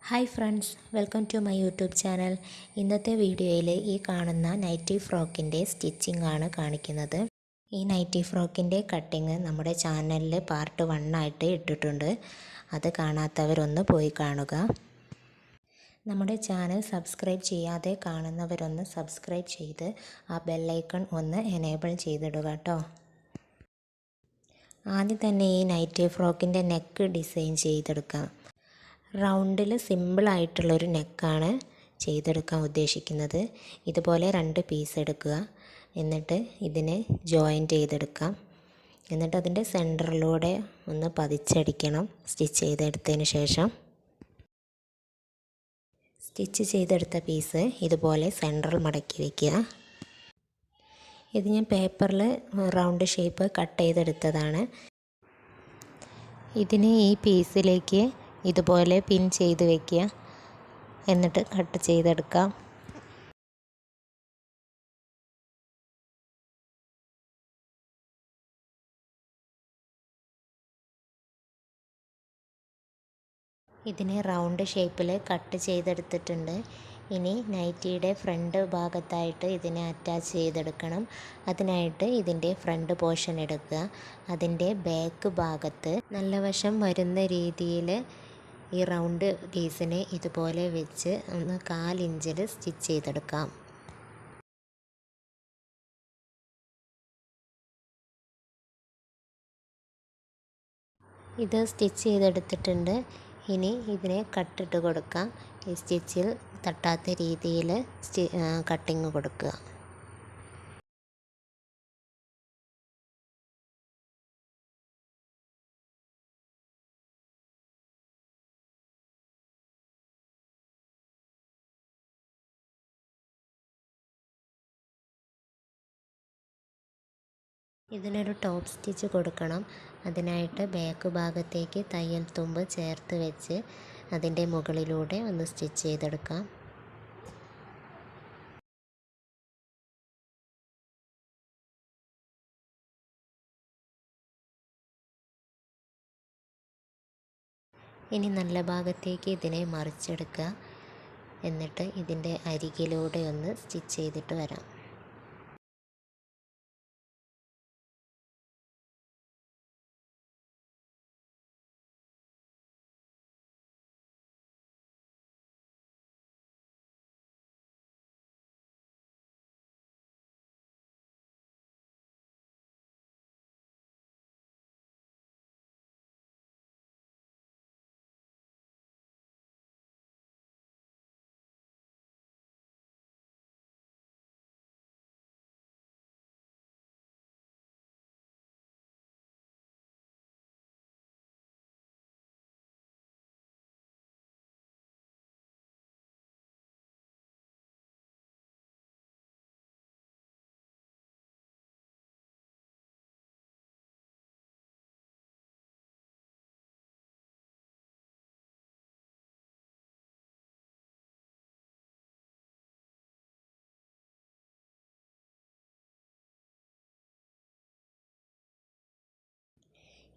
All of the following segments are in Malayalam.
Hi friends, welcome to my YouTube channel. ഇന്നത്തെ വീഡിയോയിൽ ഈ കാണുന്ന നൈറ്റി ഫ്രോക്കിൻ്റെ സ്റ്റിച്ചിങ് ആണ് കാണിക്കുന്നത്. ഈ നൈറ്റി ഫ്രോക്കിൻ്റെ കട്ടിങ് നമ്മുടെ ചാനലിൽ പാർട്ട് 1 ആയിട്ട് ഇട്ടിട്ടുണ്ട്. അത് കാണാത്തവരൊന്ന് പോയി കാണുക. നമ്മുടെ ചാനൽ സബ്സ്ക്രൈബ് ചെയ്യാതെ കാണുന്നവരൊന്ന് സബ്സ്ക്രൈബ് ചെയ്ത് ആ ബെല്ലൈക്കൺ ഒന്ന് എനേബിൾ ചെയ്തിടുക കേട്ടോ. ആദ്യം തന്നെ ഈ നൈറ്റി ഫ്രോക്കിൻ്റെ നെക്ക് ഡിസൈൻ ചെയ്തെടുക്കാം. റൗണ്ടിൽ സിമ്പിളായിട്ടുള്ളൊരു നെക്കാണ് ചെയ്തെടുക്കാൻ ഉദ്ദേശിക്കുന്നത്. ഇതുപോലെ 2 പീസ് എടുക്കുക. എന്നിട്ട് ഇതിനെ ജോയിൻ ചെയ്തെടുക്കാം. എന്നിട്ട് അതിൻ്റെ സെൻറ്ററിലൂടെ ഒന്ന് പതിച്ചടിക്കണം. സ്റ്റിച്ച് ചെയ്തെടുത്തതിന് ശേഷം സ്റ്റിച്ച് ചെയ്തെടുത്ത പീസ് ഇതുപോലെ സെൻറ്ററിൽ മടക്കി വയ്ക്കുക. ഇത് ഞാൻ പേപ്പറിൽ റൗണ്ട് ഷേപ്പ് കട്ട് ചെയ്തെടുത്തതാണ്. ഇതിന് ഈ പീസിലേക്ക് ഇതുപോലെ പിൻ ചെയ്ത് വയ്ക്കുക. എന്നിട്ട് കട്ട് ചെയ്തെടുക്കാം. ഇതിനെ റൗണ്ട് ഷേപ്പിൽ കട്ട് ചെയ്തെടുത്തിട്ടുണ്ട്. ഇനി നൈറ്റിയുടെ ഫ്രണ്ട് ഭാഗത്തായിട്ട് ഇതിനെ അറ്റാച്ച് ചെയ്തെടുക്കണം. അതിനായിട്ട് ഇതിൻ്റെ ഫ്രണ്ട് പോർഷൻ എടുക്കുക. അതിൻ്റെ ബാക്ക് ഭാഗത്ത് നല്ല വശം വരുന്ന രീതിയിൽ ഈ റൗണ്ട് പീസിനെ ഇതുപോലെ വെച്ച് ഒന്ന് 1/4 ഇഞ്ചിൽ സ്റ്റിച്ച് ചെയ്തെടുക്കാം. ഇത് സ്റ്റിച്ച് ചെയ്തെടുത്തിട്ടുണ്ട്. ഇനി ഇതിനെ കട്ടിട്ട് കൊടുക്കാം. ഈ സ്റ്റിച്ചിൽ തട്ടാത്ത രീതിയിൽ കട്ടിങ് കൊടുക്കുക. ഇതിനൊരു ടോപ്പ് സ്റ്റിച്ച് കൊടുക്കണം. അതിനായിട്ട് ബാക്ക് ഭാഗത്തേക്ക് തയ്യൽ തുമ്പ് ചേർത്ത് വെച്ച് അതിൻ്റെ മുകളിലൂടെ ഒന്ന് സ്റ്റിച്ച് ചെയ്തെടുക്കാം. ഇനി നല്ല ഭാഗത്തേക്ക് ഇതിനെ മറിച്ചെടുക്കുക. എന്നിട്ട് ഇതിൻ്റെ അരികിലൂടെ ഒന്ന് സ്റ്റിച്ച് ചെയ്തിട്ട് വരാം.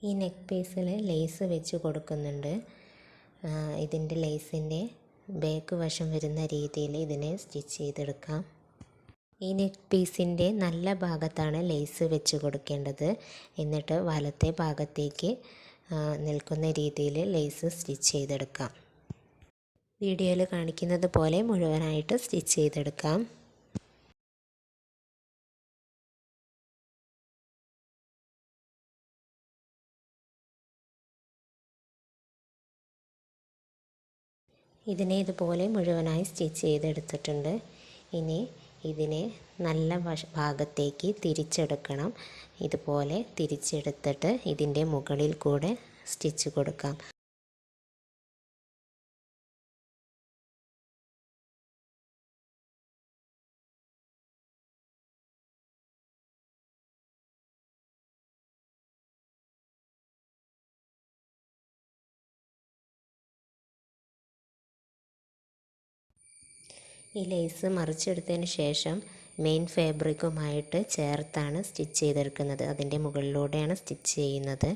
ഈ നെക്ക് പീസിൽ ലേസ് വെച്ച് കൊടുക്കുന്നുണ്ട്. ഇതിൻ്റെ ലേസിൻ്റെ ബാക്ക് വശം വരുന്ന രീതിയിൽ ഇതിനെ സ്റ്റിച്ച് ചെയ്തെടുക്കാം. ഈ നെക്ക് പീസിൻ്റെ നല്ല ഭാഗത്താണ് ലേസ് വെച്ച് കൊടുക്കേണ്ടത്. എന്നിട്ട് വലത്തെ ഭാഗത്തേക്ക് നിൽക്കുന്ന രീതിയിൽ ലേസ് സ്റ്റിച്ച് ചെയ്തെടുക്കാം. വീഡിയോയിൽ കാണിക്കുന്നത് പോലെ മുഴുവനായിട്ട് സ്റ്റിച്ച് ചെയ്തെടുക്കാം. ഇതിനെ ഇതുപോലെ മുഴുവനായി സ്റ്റിച്ച് ചെയ്തെടുത്തിട്ടുണ്ട്. ഇനി ഇതിനെ നല്ല ഭാഗത്തേക്ക് തിരിച്ചെടുക്കണം. ഇതുപോലെ തിരിച്ചെടുത്തിട്ട് ഇതിൻ്റെ മുകളിൽ കൂടെ സ്റ്റിച്ച് കൊടുക്കാം. ഈ ലേസ് മറിച്ചെടുത്തതിന് ശേഷം മെയിൻ ഫാബ്രിക്കുമായിട്ട് ചേർത്താണ് സ്റ്റിച്ച് ചെയ്തെടുക്കുന്നത്. അതിൻ്റെ മുകളിലൂടെയാണ് സ്റ്റിച്ച് ചെയ്യുന്നത്.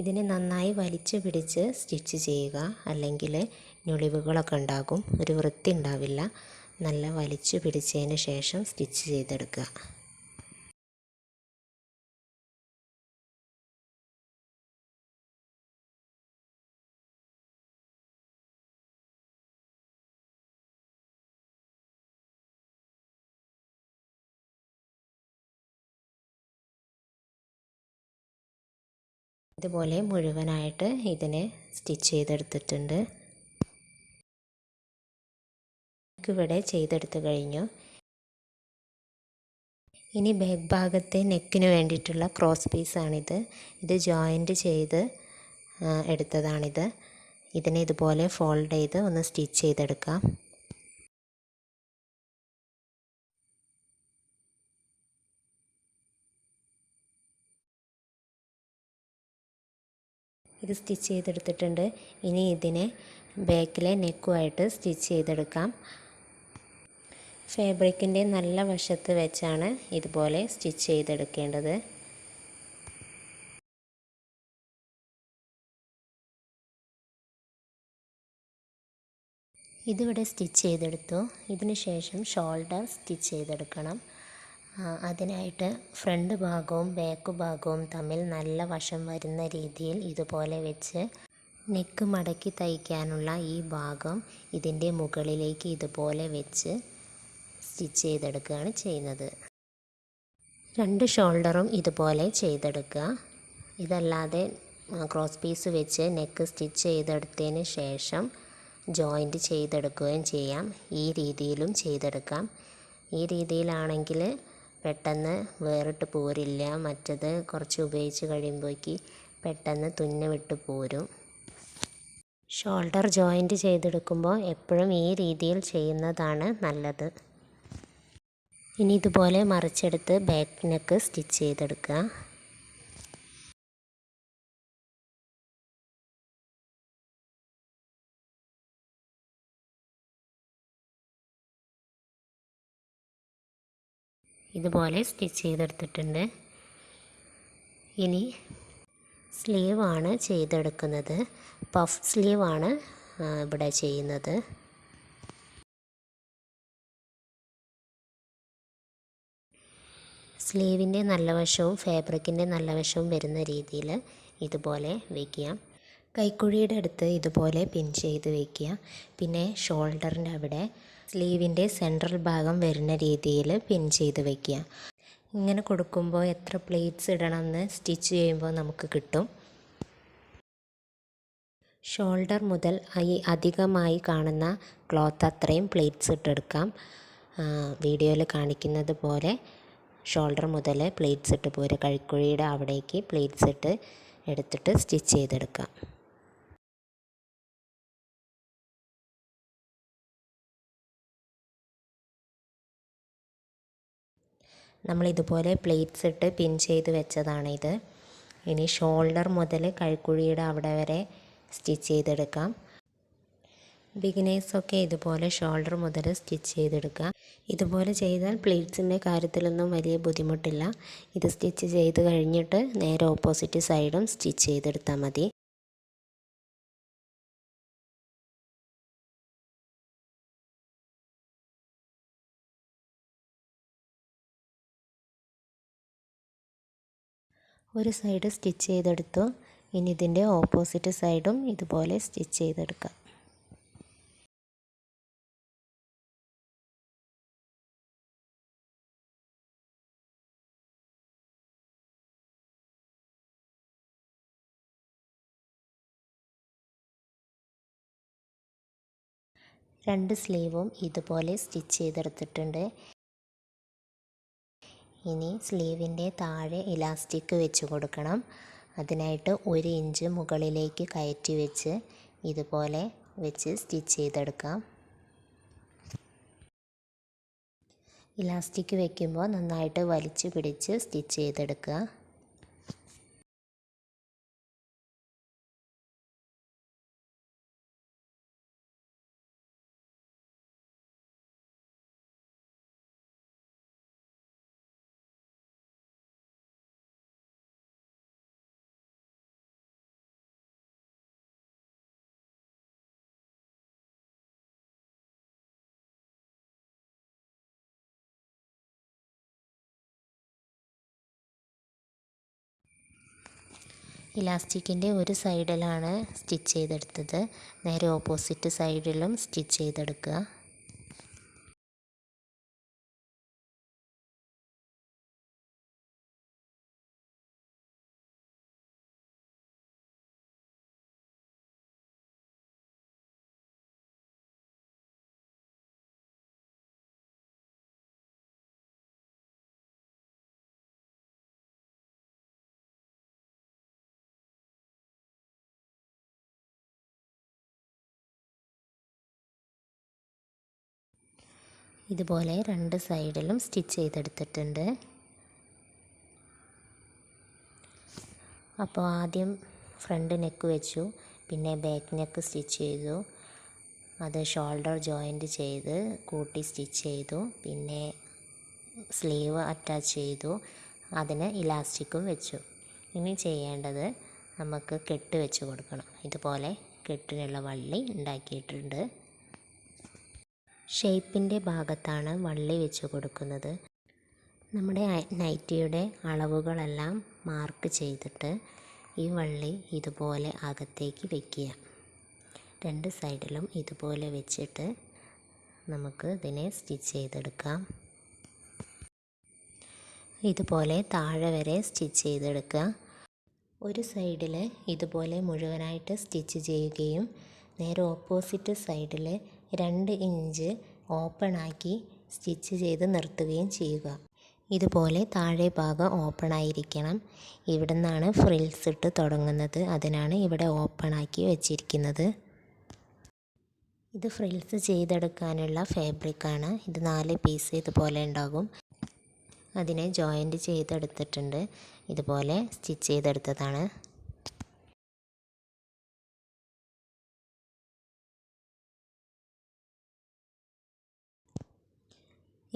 ഇതിനെ നന്നായി വലിച്ചു പിടിച്ച് സ്റ്റിച്ച് ചെയ്യുക, അല്ലെങ്കിൽ ഞൊളിവുകളൊക്കെ ഉണ്ടാകും, ഒരു വൃത്തി ഉണ്ടാവില്ല. നല്ല വലിച്ചു പിടിച്ചതിന് ശേഷം സ്റ്റിച്ച് ചെയ്തെടുക്കുക. ഇതുപോലെ മുഴുവനായിട്ട് ഇതിനെ സ്റ്റിച്ച് ചെയ്തെടുത്തിട്ടുണ്ട്. ഇവിടെ ചെയ്തെടുത്ത് കഴിഞ്ഞു. ഇനി ബാക്ക് ഭാഗത്തെ നെക്കിന് വേണ്ടിയിട്ടുള്ള ക്രോസ് പീസാണിത്. ഇത് ജോയിൻറ്റ് ചെയ്ത് എടുത്തതാണിത്. ഇതിനെ ഇതുപോലെ ഫോൾഡ് ചെയ്ത് ഒന്ന് സ്റ്റിച്ച് ചെയ്തെടുക്കാം. ഇത് സ്റ്റിച്ച് ചെയ്തെടുത്തിട്ടുണ്ട്. ഇനി ഇതിനെ ബാക്കിലെ നെക്കുമായിട്ട് സ്റ്റിച്ച് ചെയ്തെടുക്കാം. ഫാബ്രിക്കിൻ്റെ നല്ല വശത്ത് വെച്ചാണ് ഇതുപോലെ സ്റ്റിച്ച് ചെയ്തെടുക്കേണ്ടത്. ഇതിവിടെ സ്റ്റിച്ച് ചെയ്തെടുത്തു. ഇതിന് ശേഷം ഷോൾഡർ സ്റ്റിച്ച് ചെയ്തെടുക്കണം. അതിനായിട്ട് ഫ്രണ്ട് ഭാഗവും ബാക്ക് ഭാഗവും തമ്മിൽ നല്ല വശം വരുന്ന രീതിയിൽ ഇതുപോലെ വെച്ച് നെക്ക് മടക്കി തയ്ക്കാനുള്ള ഈ ഭാഗം ഇതിൻ്റെ മുകളിലേക്ക് ഇതുപോലെ വെച്ച് സ്റ്റിച്ച് ചെയ്തെടുക്കുകയാണ് ചെയ്യുന്നത്. രണ്ട് ഷോൾഡറും ഇതുപോലെ ചെയ്തെടുക്കുക. ഇതല്ലാതെ ക്രോസ് പീസ് വെച്ച് നെക്ക് സ്റ്റിച്ച് ചെയ്തെടുത്തതിന് ശേഷം ജോയിൻറ്റ് ചെയ്തെടുക്കുകയും ചെയ്യാം. ഈ രീതിയിലും ചെയ്തെടുക്കാം. ഈ രീതിയിലാണെങ്കിൽ പെട്ടെന്ന് വേറിട്ട് പോരില്ല. മറ്റത് കുറച്ച് ഉപയോഗിച്ച് കഴിയുമ്പോഴേക്ക് പെട്ടെന്ന് തുന്ന് വിട്ട് പോരും. ഷോൾഡർ ജോയിൻറ്റ് ചെയ്തെടുക്കുമ്പോൾ എപ്പോഴും ഈ രീതിയിൽ ചെയ്യുന്നതാണ് നല്ലത്. ഇനി ഇതുപോലെ മറിച്ചെടുത്ത് ബാക്ക് നെക്ക് സ്റ്റിച്ച് ചെയ്തെടുക്കുക. ഇതുപോലെ സ്റ്റിച്ച് ചെയ്തെടുത്തിട്ടുണ്ട്. ഇനി സ്ലീവാണ് ചെയ്തെടുക്കുന്നത്. പഫ് സ്ലീവാണ് ഇവിടെ ചെയ്യുന്നത്. സ്ലീവിൻ്റെ നല്ല വശവും ഫാബ്രിക്കിൻ്റെ നല്ല വശവും വരുന്ന രീതിയിൽ ഇതുപോലെ വയ്ക്കുക. കൈക്കുഴിയുടെ അടുത്ത് ഇതുപോലെ പിൻ ചെയ്ത് വയ്ക്കുക. പിന്നെ ഷോൾഡറിൻ്റെ അവിടെ സ്ലീവിൻ്റെ സെൻട്രൽ ഭാഗം വരുന്ന രീതിയിൽ പിൻ ചെയ്ത് വയ്ക്കുക. ഇങ്ങനെ കൊടുക്കുമ്പോൾ എത്ര പ്ലേറ്റ്സ് ഇടണമെന്ന് സ്റ്റിച്ച് ചെയ്യുമ്പോൾ നമുക്ക് കിട്ടും. ഷോൾഡർ മുതൽ അധികമായി കാണുന്ന ക്ലോത്ത് അത്രയും പ്ലേറ്റ്സ് ഇട്ടെടുക്കാം. വീഡിയോയിൽ കാണിക്കുന്നത് പോലെ ഷോൾഡർ മുതൽ പ്ലേറ്റ്സ് ഇട്ട് പോരുക. കൈക്കുഴിയുടെ അവിടേക്ക് പ്ലേറ്റ്സ് ഇട്ട് എടുത്തിട്ട് സ്റ്റിച്ച് ചെയ്തെടുക്കാം. നമ്മളിതുപോലെ പ്ലേറ്റ്സ് ഇട്ട് പിൻ ചെയ്ത് വെച്ചതാണിത്. ഇനി ഷോൾഡർ മുതൽ കൈക്കുഴിയുടെ അവിടെ വരെ സ്റ്റിച്ച് ചെയ്തെടുക്കാം. ബിഗിനേഴ്സൊക്കെ ഇതുപോലെ ഷോൾഡർ മുതൽ സ്റ്റിച്ച് ചെയ്തെടുക്കുക. ഇതുപോലെ ചെയ്താൽ പ്ലേറ്റ്സിൻ്റെ കാര്യത്തിലൊന്നും വലിയ ബുദ്ധിമുട്ടില്ല. ഇത് സ്റ്റിച്ച് ചെയ്ത് കഴിഞ്ഞിട്ട് നേരെ ഓപ്പോസിറ്റ് സൈഡും സ്റ്റിച്ച് ചെയ്തെടുത്താൽ മതി. ഒരു സൈഡ് സ്റ്റിച്ച് ചെയ്തെടുത്തു. ഇനി ഇതിൻ്റെ ഓപ്പോസിറ്റ് സൈഡും ഇതുപോലെ സ്റ്റിച്ച് ചെയ്തെടുക്കാം. രണ്ട് സ്ലീവും ഇതുപോലെ സ്റ്റിച്ച് ചെയ്തെടുത്തിട്ടുണ്ട്. ഇനി സ്ലീവിൻ്റെ താഴെ ഇലാസ്റ്റിക് വെച്ച് കൊടുക്കണം. അതിനായിട്ട് 1 ഇഞ്ച് മുകളിലേക്ക് കയറ്റി വെച്ച് ഇതുപോലെ വെച്ച് സ്റ്റിച്ച് ചെയ്തെടുക്കാം. ഇലാസ്റ്റിക് വയ്ക്കുമ്പോൾ നന്നായിട്ട് വലിച്ചു പിടിച്ച് സ്റ്റിച്ച് ചെയ്തെടുക്കുക. ഇലാസ്റ്റിക്കിൻ്റെ ഒരു സൈഡിലാണ് സ്റ്റിച്ച് ചെയ്തെടുത്തത്, നേരെ ഓപ്പോസിറ്റ് സൈഡിലും സ്റ്റിച്ച് ചെയ്തെടുക്കുക. ഇതുപോലെ രണ്ട് സൈഡിലും സ്റ്റിച്ച് ചെയ്തെടുത്തിട്ടുണ്ട്. അപ്പോൾ ആദ്യം ഫ്രണ്ട് നെക്ക് വെച്ചു, പിന്നെ ബാക്ക് നെക്ക് സ്റ്റിച്ച് ചെയ്തു, അത് ഷോൾഡർ ജോയിൻറ്റ് ചെയ്ത് കൂട്ടി സ്റ്റിച്ച് ചെയ്തു, പിന്നെ സ്ലീവ് അറ്റാച്ച് ചെയ്തു, അതിന് ഇലാസ്റ്റിക്കും വെച്ചു. ഇനി ചെയ്യേണ്ടത് നമുക്ക് കെട്ട് വെച്ച് കൊടുക്കണം. ഇതുപോലെ കെട്ടിനുള്ള വള്ളി ഉണ്ടാക്കിയിട്ടുണ്ട്. ഷേപ്പിൻ്റെ ഭാഗത്താണ് വള്ളി വെച്ച് കൊടുക്കുന്നത്. നമ്മുടെ നൈറ്റിയുടെ അളവുകളെല്ലാം മാർക്ക് ചെയ്തിട്ട് ഈ വള്ളി ഇതുപോലെ അകത്തേക്ക് വയ്ക്കുക. രണ്ട് സൈഡിലും ഇതുപോലെ വെച്ചിട്ട് നമുക്ക് ഇതിനെ സ്റ്റിച്ച് ചെയ്തെടുക്കാം. ഇതുപോലെ താഴെ വരെ സ്റ്റിച്ച് ചെയ്തെടുക്കുക. ഒരു സൈഡിൽ ഇതുപോലെ മുഴുവനായിട്ട് സ്റ്റിച്ച് ചെയ്യുകയും നേരെ ഓപ്പോസിറ്റ് സൈഡിൽ 2 ഇഞ്ച് ഓപ്പൺ ആക്കി സ്റ്റിച്ച് ചെയ്ത് നിർത്തുകയും ചെയ്യുക. ഇതുപോലെ താഴെ ഭാഗം ഓപ്പൺ ആയിരിക്കണം. ഇവിടെ നിന്നാണ് ഫ്രിൽസ് ഇട്ട് തുടങ്ങുന്നത്, അതിനാണ് ഇവിടെ ഓപ്പൺ ആക്കി വെച്ചിരിക്കുന്നത്. ഇത് ഫ്രിൽസ് ചെയ്തെടുക്കാനുള്ള ഫാബ്രിക്കാണ്. ഇത് 4 പീസ് ഇതുപോലെ ഉണ്ടാകും. അതിനെ ജോയിൻറ്റ് ചെയ്തെടുത്തിട്ടുണ്ട്. ഇതുപോലെ സ്റ്റിച്ച് ചെയ്തെടുത്തതാണ്.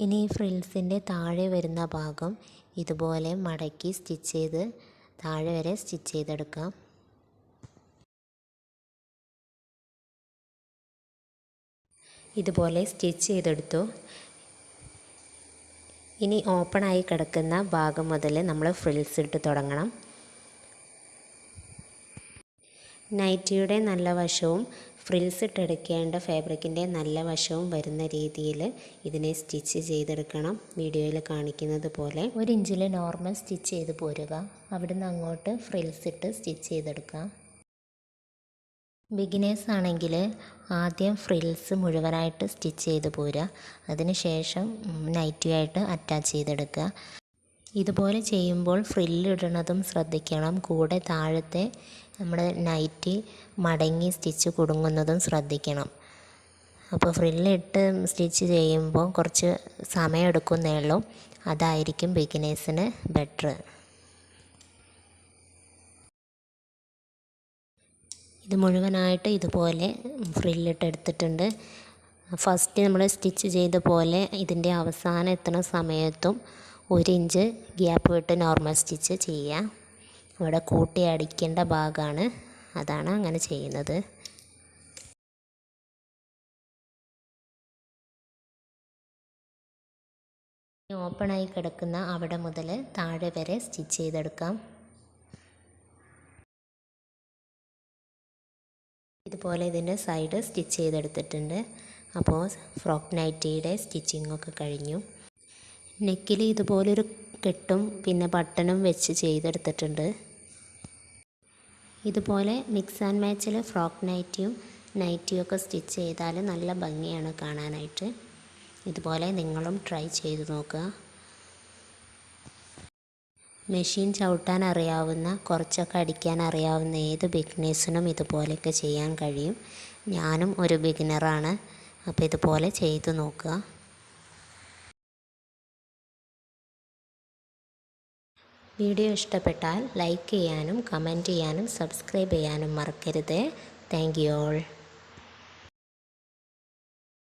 ഇനി ഈ ഫ്രിൽസിൻ്റെ താഴെ വരുന്ന ഭാഗം ഇതുപോലെ മടക്കി സ്റ്റിച്ച് ചെയ്ത് താഴെ വരെ സ്റ്റിച്ച് ചെയ്തെടുക്കാം. ഇതുപോലെ സ്റ്റിച്ച് ചെയ്തെടുത്തു. ഇനി ഓപ്പൺ ആയി കിടക്കുന്ന ഭാഗം മുതൽ നമ്മൾ ഫ്രിൽസ് ഇട്ട് തുടങ്ങണം. നൈറ്റിയുടെ നല്ല വശവും ഫ്രിൽസ് ഇട്ടെടുക്കേണ്ട ഫാബ്രിക്കിൻ്റെ നല്ല വശവും വരുന്ന രീതിയിൽ ഇതിനെ സ്റ്റിച്ച് ചെയ്തെടുക്കണം. വീഡിയോയിൽ കാണിക്കുന്നത് പോലെ 1 ഇഞ്ചിൽ നോർമൽ സ്റ്റിച്ച് ചെയ്ത് പോരുക. അവിടുന്ന് അങ്ങോട്ട് ഫ്രിൽസ് ഇട്ട് സ്റ്റിച്ച് ചെയ്തെടുക്കാം. ബിഗിനേഴ്സ് ആണെങ്കിൽ ആദ്യം ഫ്രിൽസ് മുഴുവനായിട്ട് സ്റ്റിച്ച് ചെയ്ത് പോരുക. അതിനുശേഷം നൈറ്റിയായിട്ട് അറ്റാച്ച് ചെയ്തെടുക്കുക. ഇതുപോലെ ചെയ്യുമ്പോൾ ഫ്രില്ലിടുന്നതും ശ്രദ്ധിക്കണം. കൂടെ താഴത്തെ നമ്മുടെ നൈറ്റി മടങ്ങി സ്റ്റിച്ച് കുടുങ്ങുന്നതും ശ്രദ്ധിക്കണം. അപ്പോൾ ഫ്രില്ലിട്ട് സ്റ്റിച്ച് ചെയ്യുമ്പോൾ കുറച്ച് സമയം എടുക്കുന്നേ ഉള്ളൂ. അതായിരിക്കും ബിഗിനേഴ്സിന് ബെറ്റർ. ഇത് മുഴുവനായിട്ട് ഇതുപോലെ ഫ്രില്ലിട്ട് എടുത്തിട്ടുണ്ട്. ഫസ്റ്റ് നമ്മൾ സ്റ്റിച്ച് ചെയ്ത പോലെ ഇതിൻ്റെ അവസാനം എത്തുന്ന സമയത്തും 1 ഇഞ്ച് ഗ്യാപ്പ് വിട്ട് നോർമൽ സ്റ്റിച്ച് ചെയ്യുക. ഇവിടെ കൂട്ടി അടിക്കേണ്ട ഭാഗമാണ്, അതാണ് അങ്ങനെ ചെയ്യുന്നത്. ഓപ്പണായി കിടക്കുന്ന അവിടെ മുതൽ താഴെ വരെ സ്റ്റിച്ച് ചെയ്തെടുക്കാം. ഇതുപോലെ ഇതിൻ്റെ സൈഡ് സ്റ്റിച്ച് ചെയ്തെടുത്തിട്ടുണ്ട്. അപ്പോൾ ഫ്രോക്ക് നൈറ്റിയുടെ സ്റ്റിച്ചിങ്ങൊക്കെ കഴിഞ്ഞു. നെക്കിൽ ഇതുപോലൊരു കെട്ടും പിന്നെ ബട്ടണും വെച്ച് ചെയ്തെടുത്തിട്ടുണ്ട്. ഇതുപോലെ മിക്സ് ആൻഡ് മാച്ചിൽ ഫ്രോക്ക് നൈറ്റിയും നൈറ്റിയൊക്കെ സ്റ്റിച്ച് ചെയ്താൽ നല്ല ഭംഗിയാണ് കാണാനായിട്ട്. ഇതുപോലെ നിങ്ങളും ട്രൈ ചെയ്ത് നോക്കുക. മെഷീൻ ചവിട്ടാൻ അറിയാവുന്ന, കുറച്ചൊക്കെ അടിക്കാൻ അറിയാവുന്ന ഏത് ബിഗിനേഴ്സിനും ഇതുപോലെയൊക്കെ ചെയ്യാൻ കഴിയും. ഞാനും ഒരു ബിഗിനറാണ്. അപ്പോൾ ഇതുപോലെ ചെയ്ത് നോക്കുക. വീഡിയോ ഇഷ്ടപ്പെട്ടാൽ ലൈക്ക് ചെയ്യാനും കമൻറ്റ് ചെയ്യാനും സബ്സ്ക്രൈബ് ചെയ്യാനും മറക്കരുത്. Thank you all.